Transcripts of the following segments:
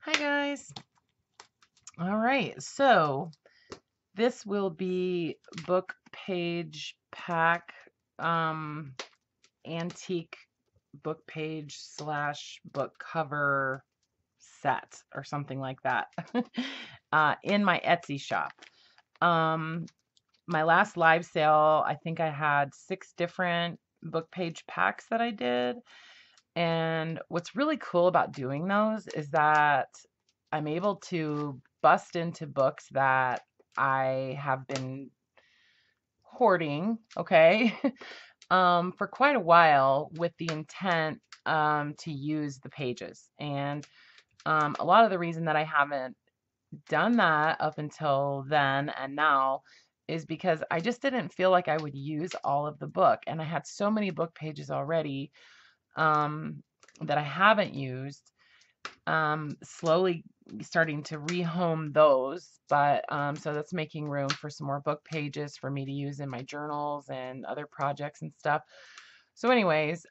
Hi guys. All right, so this will be book page pack, um, antique book page slash book cover set or something like that in my Etsy shop. Um, my last live sale, I think I had 6 different book page packs that I did. And what's really cool about doing those is that I'm able to bust into books that I have been hoarding, okay, for quite a while with the intent to use the pages. And a lot of the reason that I haven't done that up until then and now is because I just didn't feel like I would use all of the book. And I had so many book pages already um, that I haven't used. Slowly starting to rehome those, but so that's making room for some more book pages for me to use in my journals and other projects and stuff. So, anyways,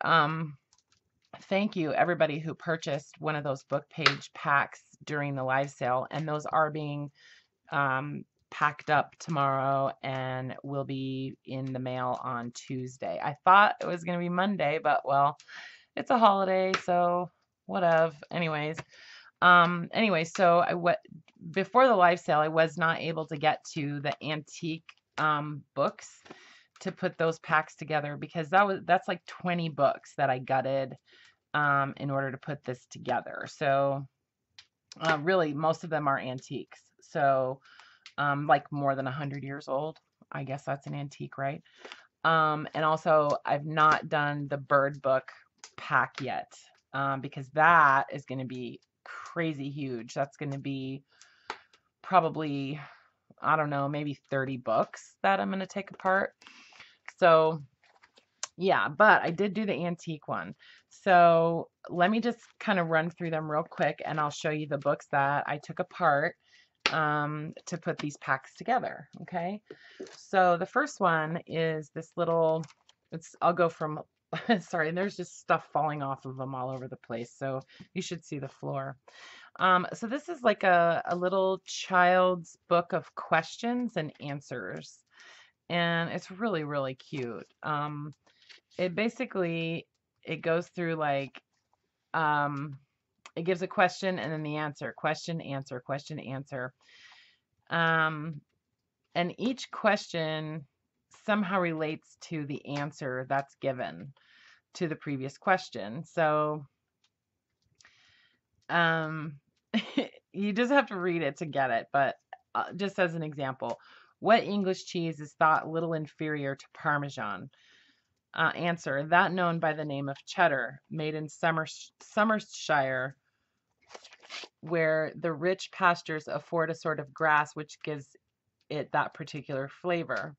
thank you everybody who purchased one of those book page packs during the live sale, and those are being packed up tomorrow and will be in the mail on Tuesday. I thought it was going to be Monday, but well, it's a holiday, so whatever. Anyway, so before the live sale, I was not able to get to the antique books to put those packs together because that's like 20 books that I gutted in order to put this together. So really, most of them are antiques. So like more than 100 years old. I guess that's an antique, right? And also, I've not done the bird book pack yet because that is going to be crazy huge. That's going to be probably, I don't know, maybe 30 books that I'm going to take apart. So, yeah, but I did do the antique one. So, let me just kind of run through them real quick and I'll show you the books that I took apart to put these packs together. Okay. So the first one is this little, I'll go from, sorry, there's just stuff falling off of them all over the place. So you should see the floor. So this is like a little child's book of questions and answers. And it's really, really cute. It basically, it goes through like, um, it gives a question and then the answer, question, answer, question, answer. Um, and each question somehow relates to the answer that's given to the previous question. So um, you just have to read it to get it. But just as an example, what English cheese is thought little inferior to Parmesan? Answer, that known by the name of cheddar, made in Somersetshire, where the rich pastures afford a sort of grass which gives it that particular flavor.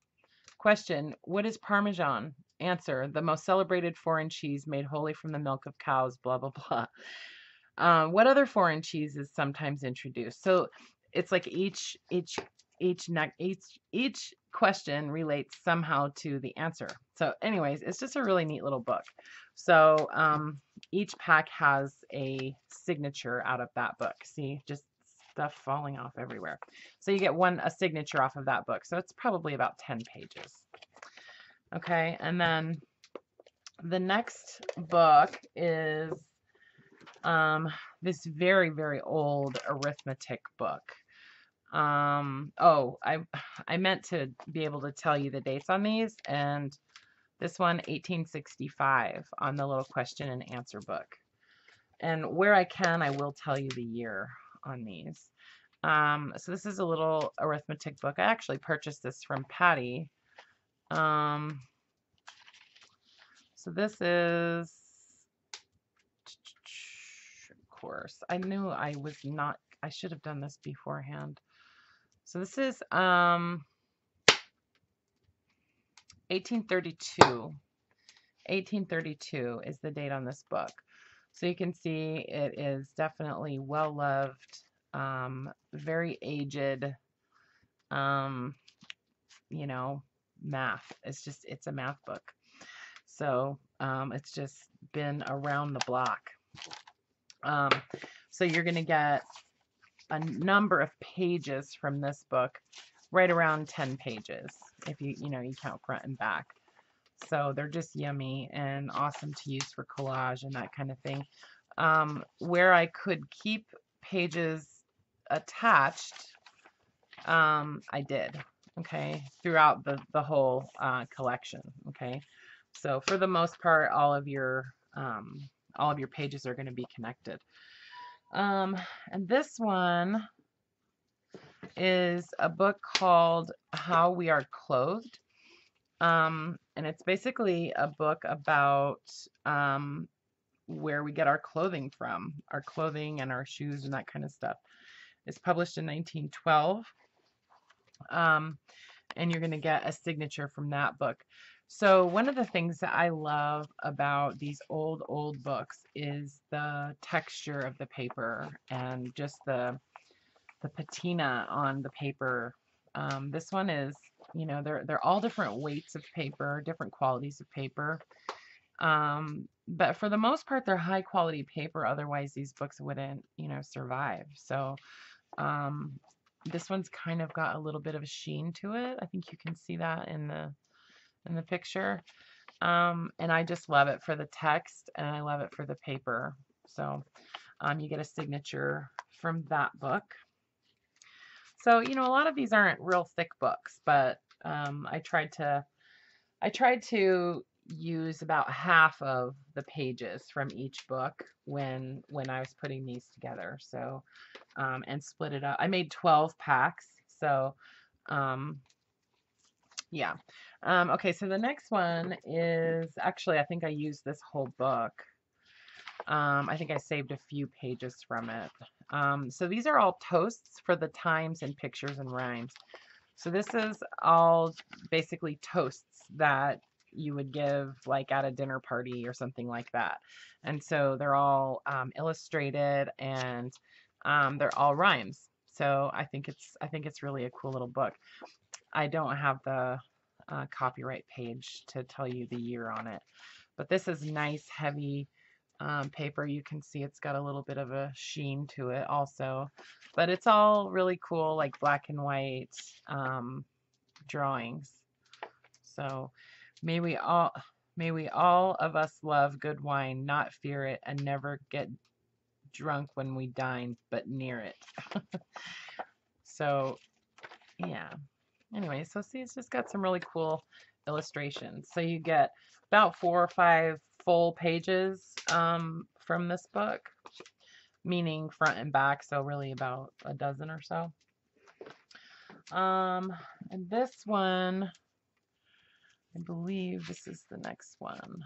Question, what is Parmesan? Answer, the most celebrated foreign cheese made wholly from the milk of cows, blah, blah, blah. What other foreign cheese is sometimes introduced? So it's like each question relates somehow to the answer. So anyways, it's just a really neat little book. So each pack has a signature out of that book. See, just stuff falling off everywhere. So you get a signature off of that book. So it's probably about 10 pages. Okay, and then the next book is this very, very old arithmetic book. Oh, I meant to be able to tell you the dates on these, and this one, 1865, on the little question and answer book. And where I can, I will tell you the year on these. So this is a little arithmetic book. I actually purchased this from Patty. So this is, of course, I knew I should have done this beforehand. So this is 1832. 1832 is the date on this book. So you can see it is definitely well loved, very aged, um, math. It's a math book. So it's just been around the block. So So you're going to get a number of pages from this book, right around 10 pages if you count front and back. So they're just yummy and awesome to use for collage and that kind of thing. Where I could keep pages attached, I did, okay, throughout the whole collection, okay. So for the most part, all of your pages are going to be connected. And this one is a book called How We Are Clothed. And it's basically a book about where we get our clothing from, our clothing and our shoes and that kind of stuff. It's published in 1912. And you're going to get a signature from that book. So one of the things that I love about these old books is the texture of the paper and just the patina on the paper. This one is, they're all different weights of paper, different qualities of paper. But for the most part, they're high quality paper. Otherwise, these books wouldn't, survive. So this one's kind of got a little bit of a sheen to it. I think you can see that in the picture. And I just love it for the text, and I love it for the paper. So you get a signature from that book. So, a lot of these aren't real thick books, but I tried to use about half of the pages from each book when I was putting these together. So, and split it up. I made 12 packs. So, yeah. Okay, so the next one is actually, I think I used this whole book. I think I saved a few pages from it. So these are all toasts for the times and pictures and rhymes. So this is all basically toasts that you would give like at a dinner party or something like that. And so they're all illustrated, and they're all rhymes. So I think it's really a cool little book. I don't have the copyright page to tell you the year on it, but this is nice, heavy paper. You can see it's got a little bit of a sheen to it also, but it's all really cool, like black and white drawings. So may we all of us love good wine, not fear it, and never get drunk when we dine, but near it. So yeah. Anyway, so see, it's just got some really cool illustrations. So you get about 4 or 5 full pages from this book, meaning front and back, so really about a dozen or so. And this one, I believe this is the next one.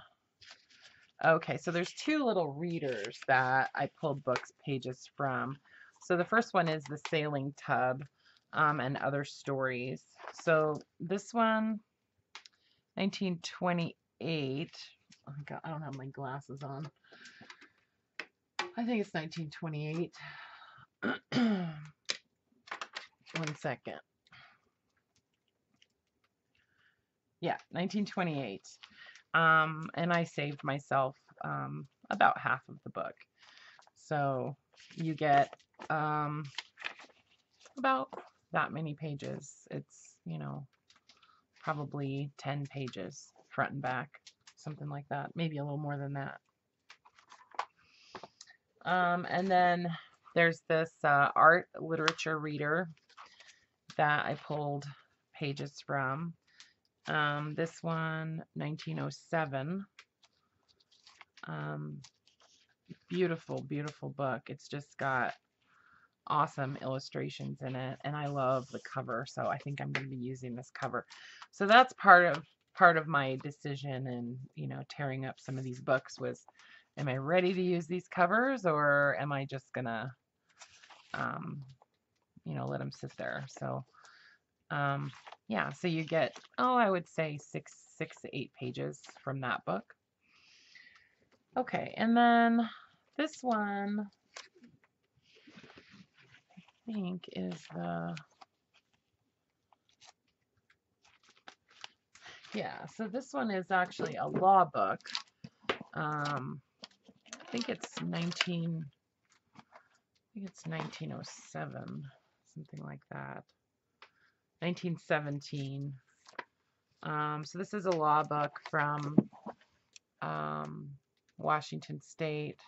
Okay, so there's 2 little readers that I pulled books pages from. So the first one is The Sailing Tub and Other Stories. So this one, 1928. Oh God, I don't have my glasses on. I think it's 1928. 1 second. Yeah, 1928. And I saved myself about half of the book. So you get about that many pages. It's, probably 10 pages front and back, something like that. Maybe a little more than that. And then there's this art literature reader that I pulled pages from. This one, 1907. Beautiful, beautiful book. It's just got awesome illustrations in it, and I love the cover, so I think I'm going to be using this cover. So that's part of my decision and tearing up some of these books was, am I ready to use these covers, or am I just gonna let them sit there? So yeah, so you get, I would say 6 to 8 pages from that book. Okay, and then this one I think is so this one is actually a law book. I think it's think it's 1907, something like that. 1917. So this is a law book from Washington State,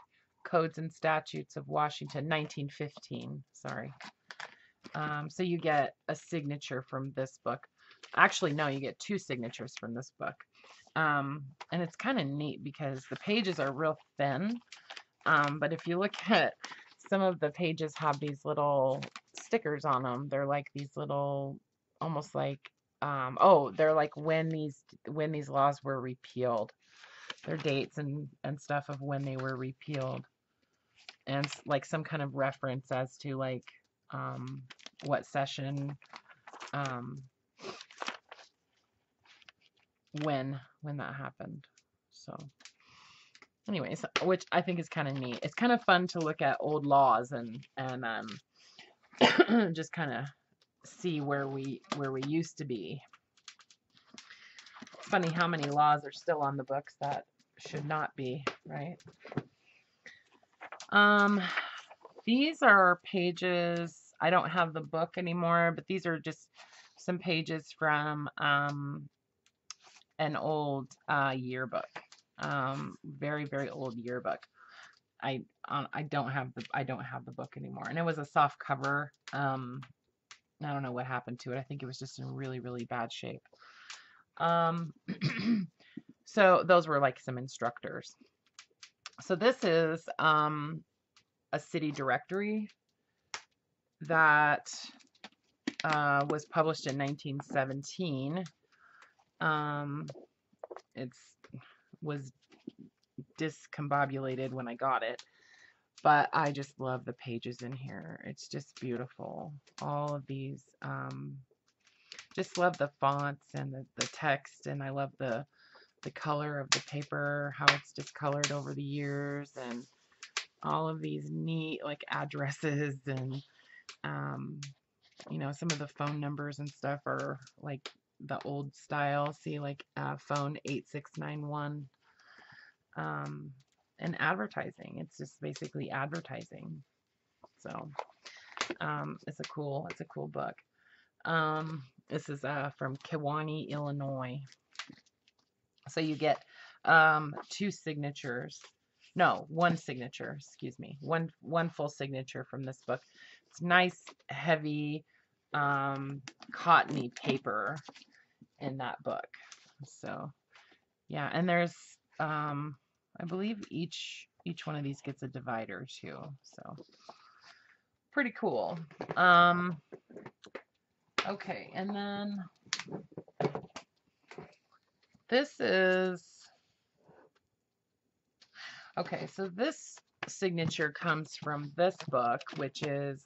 Codes and Statutes of Washington, 1915. Sorry. So you get a signature from this book. Actually, no, you get two signatures from this book. And it's kind of neat because the pages are real thin. But if you look at some of the pages have these little stickers on them. They're like these little, almost like, they're like when these laws were repealed. Their dates and stuff of when they were repealed, and like some kind of reference as to like what session, when that happened. So anyways, which I think is kind of neat. It's kind of fun to look at old laws and just kind of see where we used to be. It's funny how many laws are still on the books that should not be, right? These are pages. I don't have the book anymore, but these are just some pages from an old yearbook. Very, very old yearbook. I don't have the book anymore, and it was a soft cover. I don't know what happened to it. I think it was just in really, really bad shape. So those were like some instructors. So this is a city directory that was published in 1917. It was discombobulated when I got it, but I just love the pages in here. It's just beautiful. All of these, just love the fonts and the text, and I love the color of the paper, how it's discolored over the years, and all of these neat like addresses, and you know, some of the phone numbers and stuff are like the old style. See, like phone 8691. And advertising. It's just basically advertising. So it's a cool book. This is from Kewanee, Illinois. So you get two signatures. No, one signature, excuse me. One full signature from this book. It's nice, heavy, cottony paper in that book. So yeah, and there's I believe each one of these gets a divider too. So pretty cool. Okay, and then this is okay, so this signature comes from this book, which is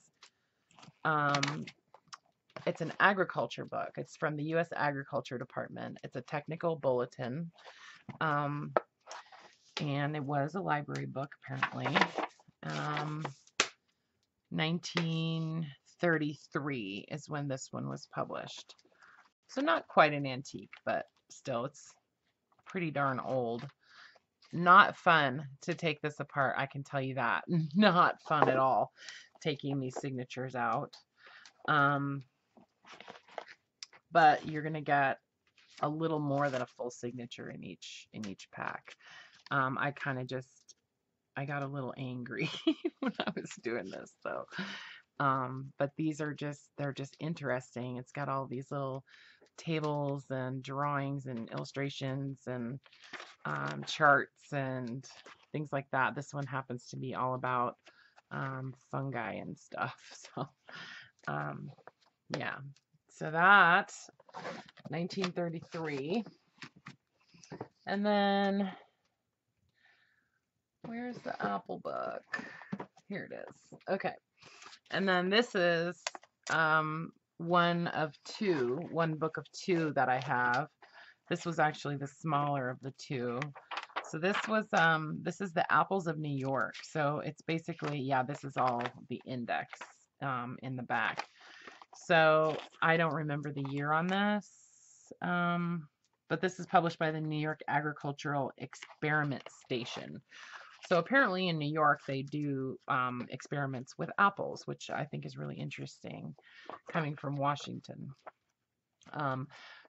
it's an agriculture book. It's from the U.S. Agriculture Department. It's a technical bulletin. And it was a library book, apparently. 1933 is when this one was published. So not quite an antique, but still, it's pretty darn old. Not fun to take this apart, I can tell you that. Not fun at all, taking these signatures out. But you're going to get a little more than a full signature in each pack. I kind of just, I got a little angry when I was doing this, though. But these are they're just interesting. It's got all these little tables and drawings and illustrations and charts and things like that. This one happens to be all about fungi and stuff. So, yeah. So that's 1933. And then where's the Apple book? Here it is. Okay. And then this is one book of two that I have. This was actually the smaller of the two. So this is the Apples of New York. So it's basically, yeah, this is all the index in the back. So I don't remember the year on this, but this is published by the New York Agricultural Experiment Station, So apparently in New York, they do experiments with apples, which I think is really interesting coming from Washington.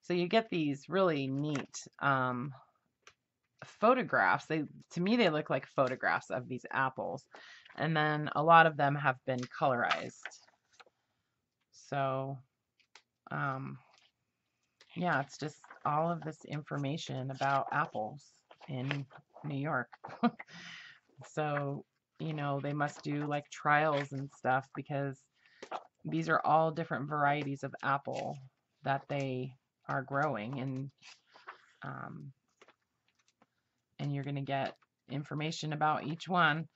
So you get these really neat photographs. To me, they look like photographs of these apples. And then a lot of them have been colorized. So, yeah, it's just all of this information about apples in New York. So, they must do like trials and stuff because these are all different varieties of apple that they are growing, um, and you're going to get information about each one.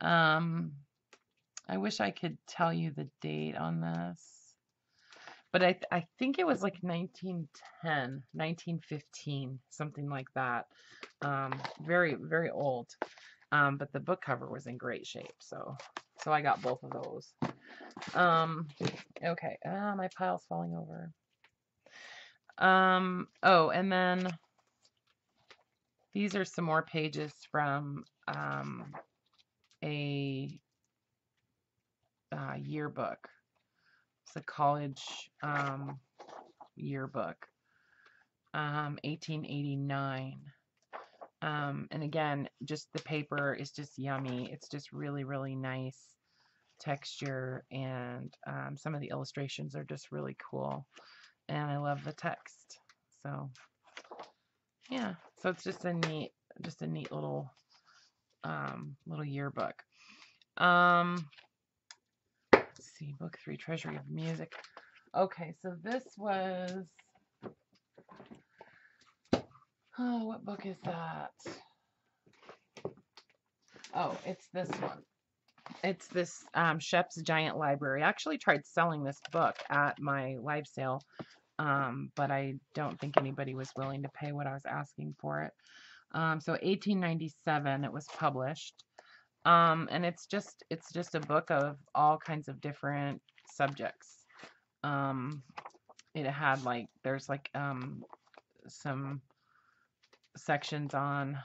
Um, I wish I could tell you the date on this, but I think it was like 1910, 1915, something like that. Very, very old. But the book cover was in great shape, so I got both of those. Okay, my pile's falling over. Oh, and then these are some more pages from a yearbook. It's a college yearbook, 1889. And again, just the paper is just yummy. It's just really, really nice texture, and some of the illustrations are just really cool. And I love the text. So yeah, so it's just a neat little little yearbook. Let's see, book 3, Treasury of Music. Okay, so this was, oh, what book is that? Oh, it's this one. It's this Shep's Giant Library. I actually tried selling this book at my live sale, but I don't think anybody was willing to pay what I was asking for it. So 1897 it was published. And it's just a book of all kinds of different subjects. It had there's some sections on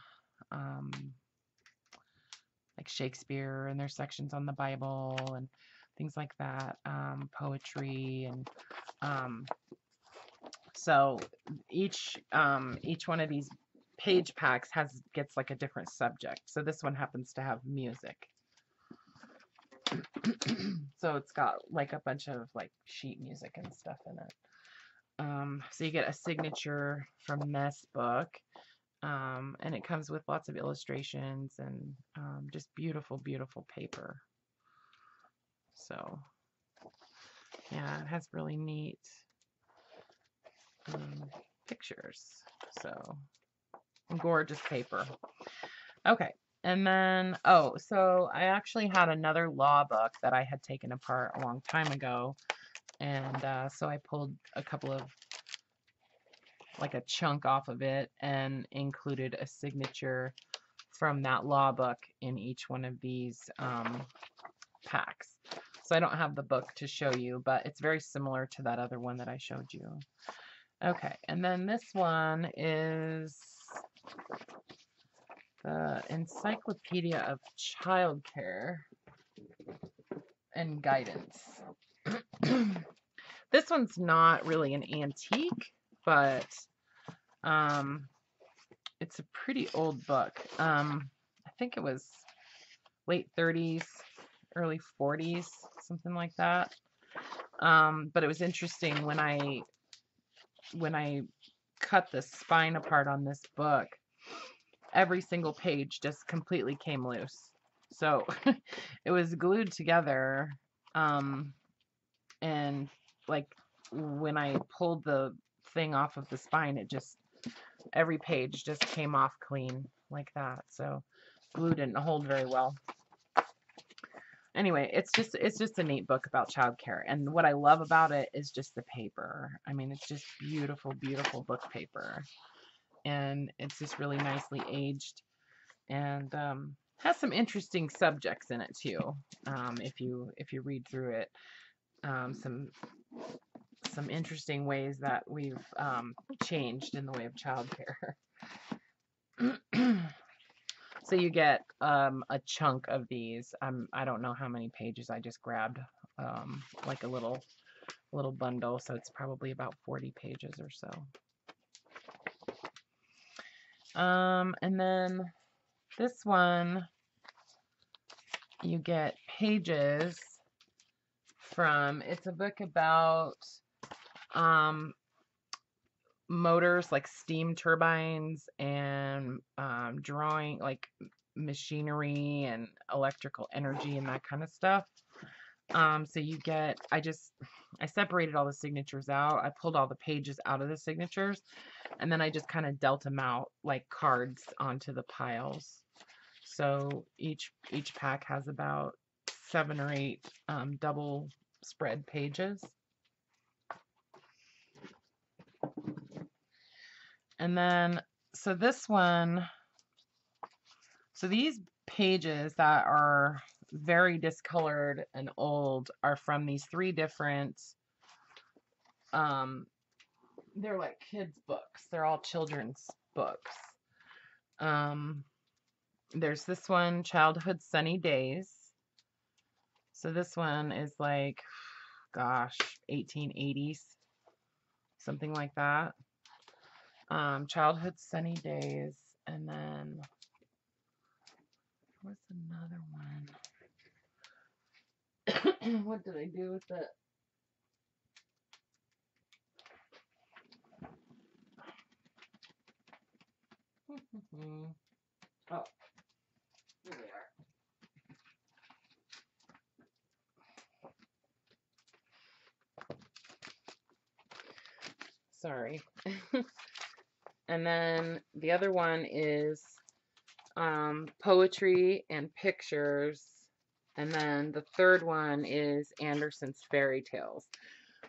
like Shakespeare, and there's sections on the Bible and things like that, poetry, and so each one of these page packs gets like a different subject. So this one happens to have music. So it's got like a bunch of like sheet music and stuff in it. So you get a signature from this book, and it comes with lots of illustrations and just beautiful, beautiful paper. So yeah, it has really neat pictures. So gorgeous paper. Okay. And then, oh, so I actually had another law book that I had taken apart a long time ago. And so I pulled a couple of, like a chunk off of it, and included a signature from that law book in each one of these packs. So I don't have the book to show you, but it's very similar to that other one that I showed you. Okay, and then this one is the Encyclopedia of Childcare and Guidance. This one's not really an antique, but it's a pretty old book. I think it was late 30s, early 40s, something like that. But it was interesting when I cut the spine apart on this book, every single page just completely came loose. So it was glued together, and like when I pulled the thing off of the spine, every page just came off clean like that. So glue didn't hold very well. Anyway, it's just a neat book about childcare, and what I love about it is just the paper. I mean, it's just beautiful, beautiful book paper, and it's just really nicely aged, and has some interesting subjects in it too. If you read through it, some interesting ways that we've changed in the way of childcare. So you get a chunk of these. I don't know how many pages I just grabbed, like a little bundle, so it's probably about 40 pages or so. And then this one, you get pages from, it's a book about motors, like steam turbines, and drawing, like machinery and electrical energy and that kind of stuff. So you get, I separated all the signatures out. I pulled all the pages out of the signatures, and then I just kind of dealt them out like cards onto the piles. So each pack has about 7 or 8 double spread pages. And then, so this one, so these pages that are very discolored and old are from these 3 different, they're like kids' books. They're all children's books. There's this one, Childhood Sunny Days. So this one is like, gosh, 1880s, something like that. Childhood Sunny Days. And then what's another one? What did I do with it? Oh, here they are. Sorry. And then the other one is poetry and pictures. And then the third one is Andersen's fairy tales.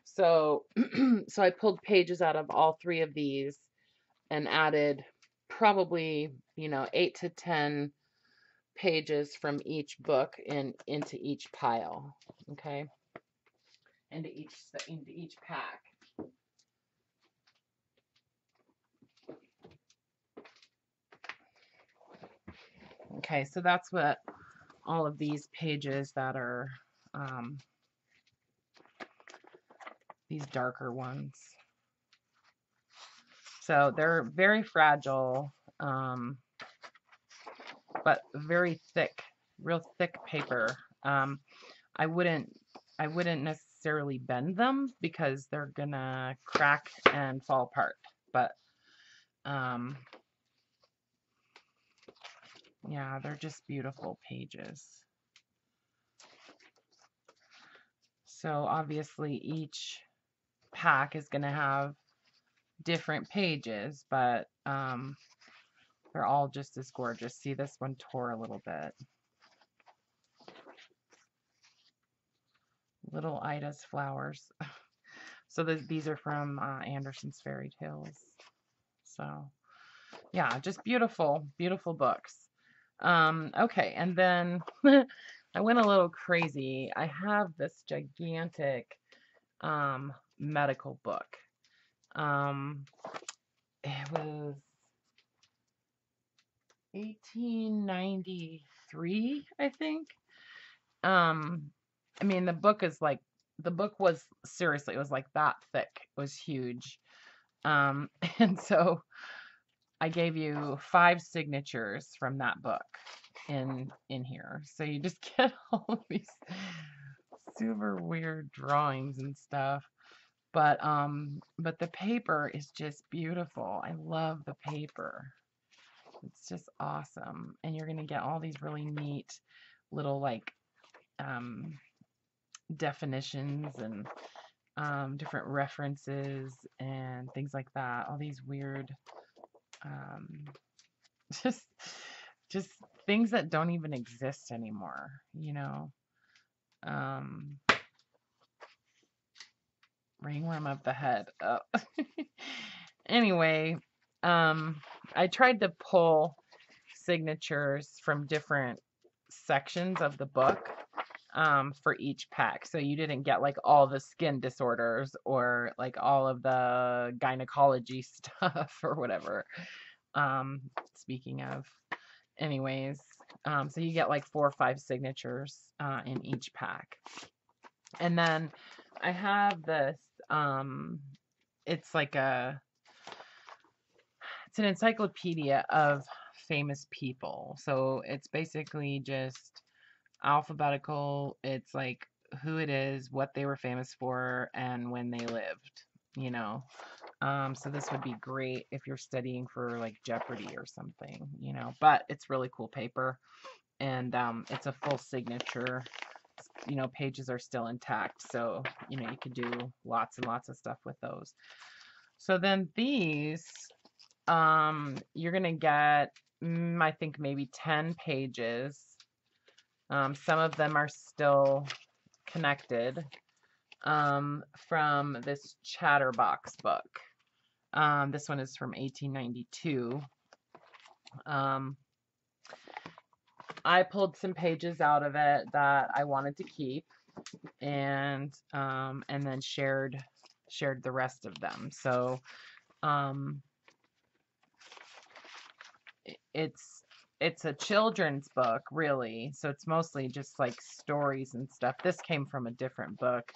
So, so I pulled pages out of all 3 of these and added probably, 8 to 10 pages from each book into each pile. Okay, into each pack. Okay, so that's what all of these pages that are these darker ones. So they're very fragile, but very thick, real thick paper. I wouldn't necessarily bend them because they're gonna crack and fall apart. But yeah, they're just beautiful pages. So obviously each pack is gonna have different pages, but they're all just as gorgeous. See, this one tore a little bit. Little Ida's flowers. So these are from Andersen's fairy tales. So yeah, just beautiful, beautiful books. Okay, and then I went a little crazy. I have this gigantic medical book. It was 1893, I think. I mean, the book was seriously, it was like that thick. It was huge. And so I gave you 5 signatures from that book in here. So you just get all of these super weird drawings and stuff. But the paper is just beautiful. I love the paper. It's just awesome. And you're gonna get all these really neat little like definitions and different references and things like that. All these weird just just things that don't even exist anymore, ringworm of the head. Oh. Anyway, I tried to pull signatures from different sections of the book for each pack, so you didn't get like all the skin disorders or like all of the gynecology stuff or whatever. Speaking of, anyways, so you get like 4 or 5 signatures in each pack. And then I have this, it's like it's an encyclopedia of famous people. So it's basically just alphabetical. It's like who it is, what they were famous for, and when they lived, you know. So this would be great if you're studying for like Jeopardy or something, you know. But it's really cool paper, and it's a full signature. You know, pages are still intact, so you know you could do lots and lots of stuff with those. So then these, you're gonna get, I think maybe 10 pages. Some of them are still connected from this Chatterbox book. This one is from 1892. I pulled some pages out of it that I wanted to keep, and then shared the rest of them. So it's a children's book, really. So it's mostly just like stories and stuff. This came from a different book.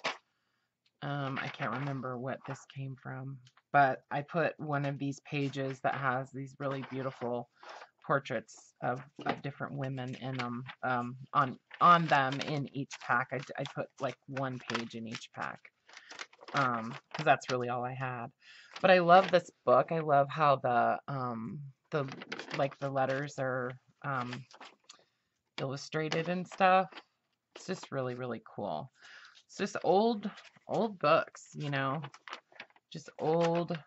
I can't remember what this came from, but I put one of these pages that has these really beautiful portraits of different women in them, on them in each pack. I put like one page in each pack, because that's really all I had. But I love this book. I love how the like the letters are illustrated and stuff. It's just really, really cool. It's just old books, you know, just old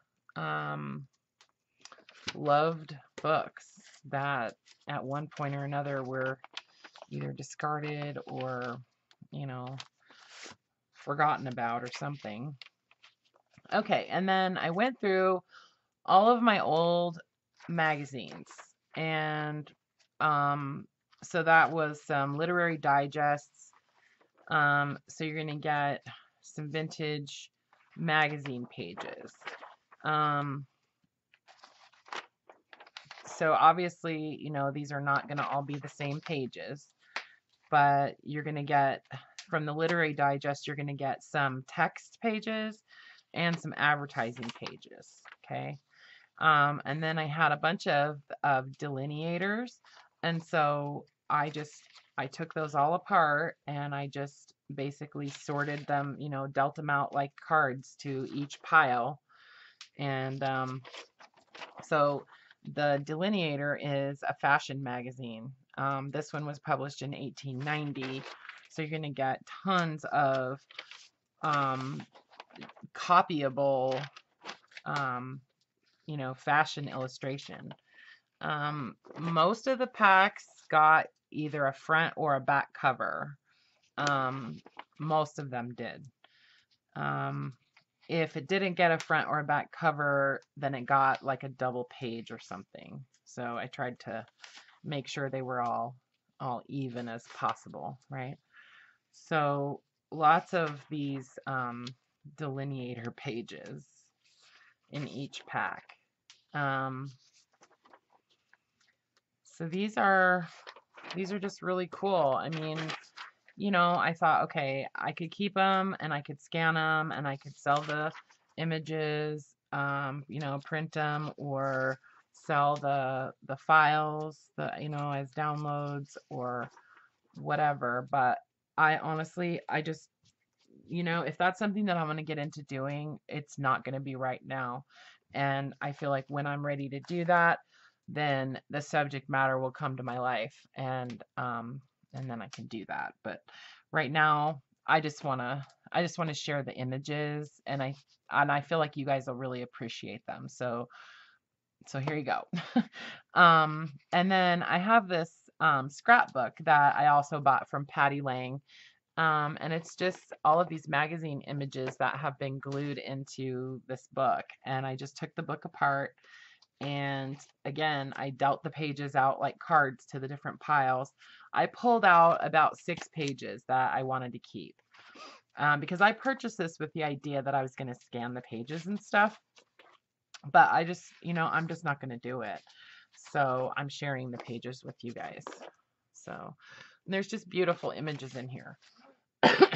loved books that at one point or another were either discarded or, you know, forgotten about or something. Okay, and then I went through all of my old magazines, and so that was some literary digests. So you're gonna get some vintage magazine pages. So obviously, you know, these are not gonna all be the same pages, but you're gonna get, from the literary digest, you're gonna get some text pages and some advertising pages. Okay. And then I had a bunch of delineators, and so I took those all apart and I just basically sorted them, you know, dealt them out like cards to each pile. And so the Delineator is a fashion magazine. This one was published in 1890, so you're going to get tons of copyable, you know, fashion illustration. Most of the packs got either a front or a back cover. Most of them did. If it didn't get a front or a back cover, then it got like a double page or something. So I tried to make sure they were all even as possible, right? So lots of these delineator pages in each pack. So these are just really cool. I mean, you know, I thought, okay, I could keep them and I could scan them and I could sell the images, you know, print them or sell the files, you know, as downloads or whatever. But I honestly, I just, you know, if that's something that I'm going to get into doing, it's not going to be right now. And I feel like when I'm ready to do that, then the subject matter will come to my life, and then I can do that. But right now, I just want to share the images, and I feel like you guys will really appreciate them. So here you go. And then I have this scrapbook that I also bought from Patty Lang. And it's just all of these magazine images that have been glued into this book. And I just took the book apart, and again, I dealt the pages out like cards to the different piles. I pulled out about 6 pages that I wanted to keep, because I purchased this with the idea that I was going to scan the pages and stuff. But I just, you know, I'm just not going to do it. So I'm sharing the pages with you guys. So there's just beautiful images in here,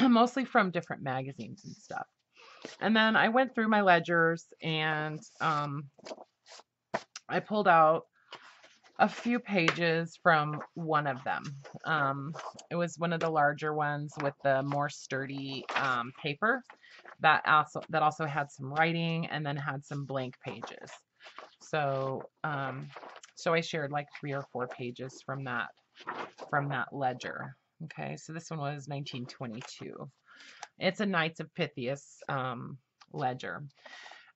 mostly from different magazines and stuff. And then I went through my ledgers and I pulled out a few pages from one of them. It was one of the larger ones with the more sturdy paper that also had some writing and then had some blank pages. So so I shared like 3 or 4 pages from that ledger. Okay, so this one was 1922. It's a Knights of Pythias ledger.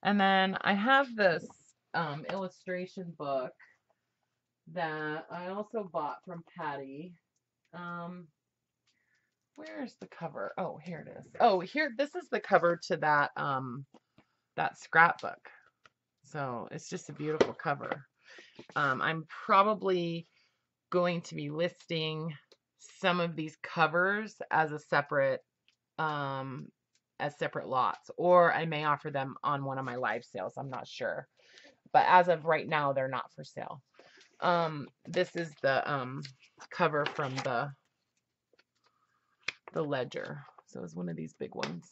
And then I have this illustration book that I also bought from Patty. Where's the cover? Oh, here it is. Oh, here, this is the cover to that that scrapbook. So it's just a beautiful cover. I'm probably going to be listing some of these covers as a separate lots, or I may offer them on one of my live sales. I'm not sure, but as of right now, they're not for sale. This is the cover from the ledger. So it's one of these big ones.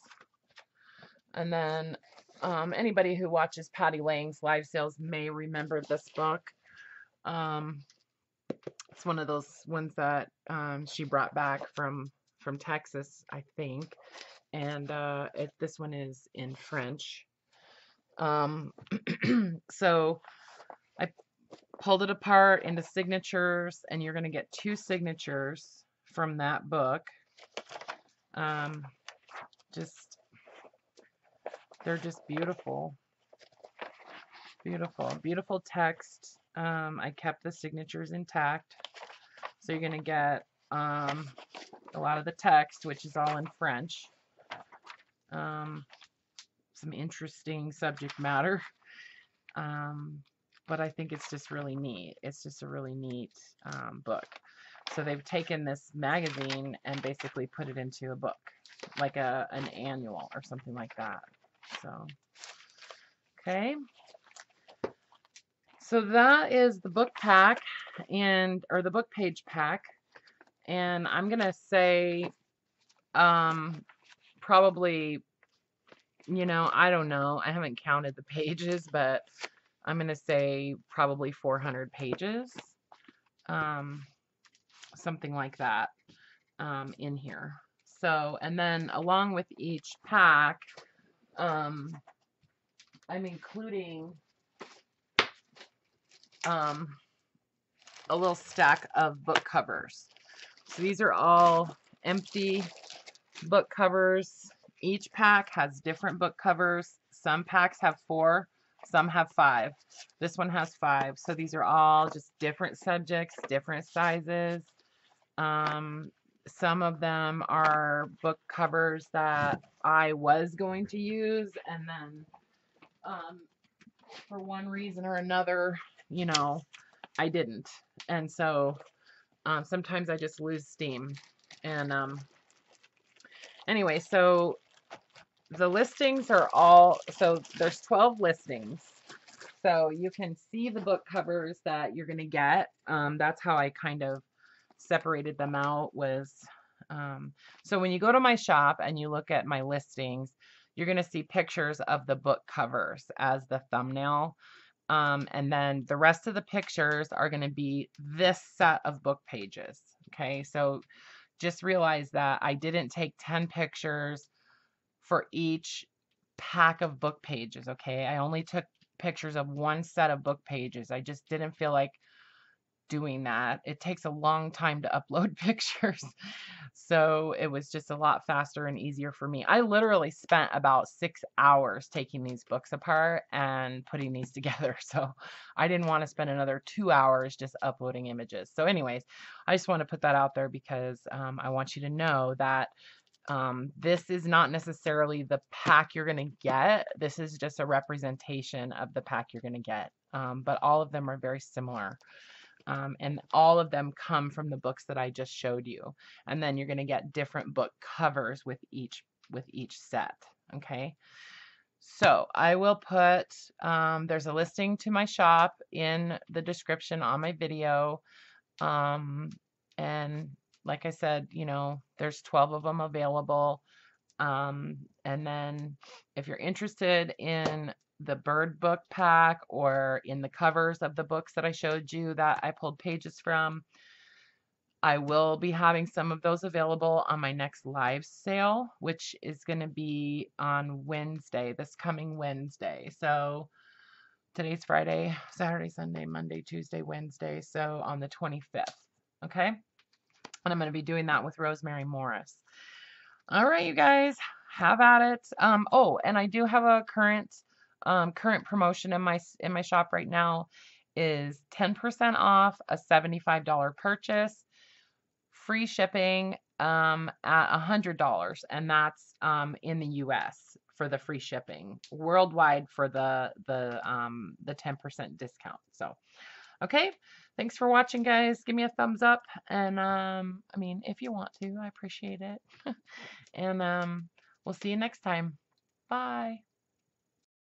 And then anybody who watches Patty Lang's live sales may remember this book. It's one of those ones that she brought back from Texas, I think. And this one is in French. So I pulled it apart into signatures, and you're going to get 2 signatures from that book. They're just beautiful. Beautiful text. I kept the signatures intact. So you're going to get a lot of the text, which is all in French. Some interesting subject matter. But I think it's just really neat. It's just a really neat book. So they've taken this magazine and basically put it into a book, like an annual or something like that. So, okay. So that is the book pack or the book page pack. And I'm going to say probably, I don't know. I haven't counted the pages, but I'm going to say probably 400 pages. Something like that in here. So, and then along with each pack, I'm including a little stack of book covers. So these are all empty book covers. Each pack has different book covers. Some packs have 4, some have 5. This one has 5. So these are all just different subjects, different sizes. Some of them are book covers that I was going to use, and then for one reason or another, I didn't. And so sometimes I just lose steam. And anyway, so the listings are so there's 12 listings. So you can see the book covers that you're going to get. That's how I kind of separated them out so when you go to my shop and you look at my listings, you're going to see pictures of the book covers as the thumbnail. And then the rest of the pictures are going to be this set of book pages. Okay, so just realize that I didn't take 10 pictures for each pack of book pages. Okay, I only took pictures of one set of book pages. I just didn't feel like doing that. It takes a long time to upload pictures. So it was just a lot faster and easier for me. I literally spent about 6 hours taking these books apart and putting these together. So I didn't want to spend another 2 hours just uploading images. So anyways, I just want to put that out there because I want you to know that this is not necessarily the pack you're going to get. This is just a representation of the pack you're going to get. But all of them are very similar. And all of them come from the books that I just showed you. And then you're going to get different book covers with each set. Okay. So I will put, there's a listing to my shop in the description on my video. Um, and like I said, there's 12 of them available. And then if you're interested in the bird book pack or in the covers of the books that I showed you that I pulled pages from, I will be having some of those available on my next live sale, which is going to be on Wednesday, this coming Wednesday. So today's Friday, Saturday, Sunday, Monday, Tuesday, Wednesday. So on the 25th. Okay. And I'm going to be doing that with Rosemary Morris. All right, you guys, have at it. Oh, and I do have a current promotion in my shop right now is 10% off a $75 purchase, free shipping at $100, and that's in the US for the free shipping, worldwide for the 10% discount. So, okay, thanks for watching, guys. Give me a thumbs up, and I mean, if you want to, I appreciate it. And we'll see you next time. Bye.